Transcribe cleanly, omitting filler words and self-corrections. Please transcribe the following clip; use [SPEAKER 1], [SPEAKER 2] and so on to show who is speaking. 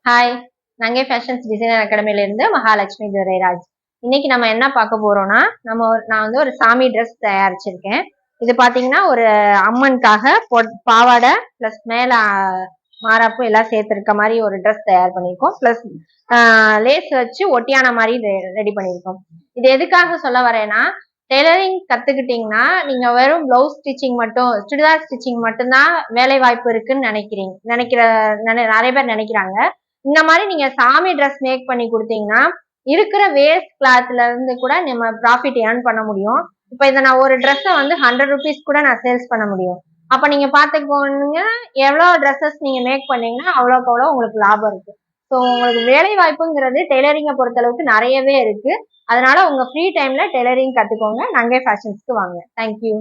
[SPEAKER 1] Hi, நங்கை fashions designer அகாடமில இருந்து மகாலட்சுமி துரைராஜ். இன்னைக்கு நம்ம என்ன பார்க்க போறோம்னா, நான் வந்து ஒரு சாமி ட்ரெஸ் தயாரிச்சிருக்கேன். இது பாத்தீங்கன்னா ஒரு அம்மனுக்காக பாவாடை பிளஸ் மேல மாறாப்பு எல்லாம் சேர்த்திருக்க மாதிரி ஒரு ட்ரெஸ் தயார் பண்ணியிருக்கோம். பிளஸ் லேஸ் வச்சு ஒட்டியான மாதிரி ரெடி பண்ணியிருக்கோம். இது எதுக்காக சொல்ல வரேன்னா, டெய்லரிங் கத்துக்கிட்டீங்கன்னா நீங்க வெறும் பிளவுஸ் ஸ்டிச்சிங் மட்டும், சுடிதார் ஸ்டிச்சிங் மட்டும்தான் வேலை வாய்ப்பு இருக்குன்னு நிறைய பேர் நினைக்கிறாங்க. இந்த மாதிரி நீங்க சாமி ட்ரெஸ் மேக் பண்ணி கொடுத்தீங்கன்னா இருக்கிற வேஸ்ட் கிளாத்ல இருந்து கூட நம்ம ப்ராஃபிட் ஏர்ன் பண்ண முடியும். இப்ப இதை நான் ஒரு ட்ரெஸ்ஸை வந்து 100 rupees கூட நான் சேல்ஸ் பண்ண முடியும். அப்ப நீங்க பாத்துக்கோங்க, எவ்வளவு ட்ரெஸ்ஸஸ் நீங்க மேக் பண்ணீங்கன்னா அவ்வளோக்கு அவ்வளோ உங்களுக்கு லாபம் இருக்கு. ஸோ உங்களுக்கு வேலை வாய்ப்புங்கிறது டெய்லரிங்கை பொறுத்த அளவுக்கு நிறையவே இருக்கு. அதனால உங்க ஃப்ரீ டைம்ல டெய்லரிங் கத்துக்கோங்க. நங்கை ஃபேஷன்ஸ்க்கு வாங்க. தேங்க்யூ.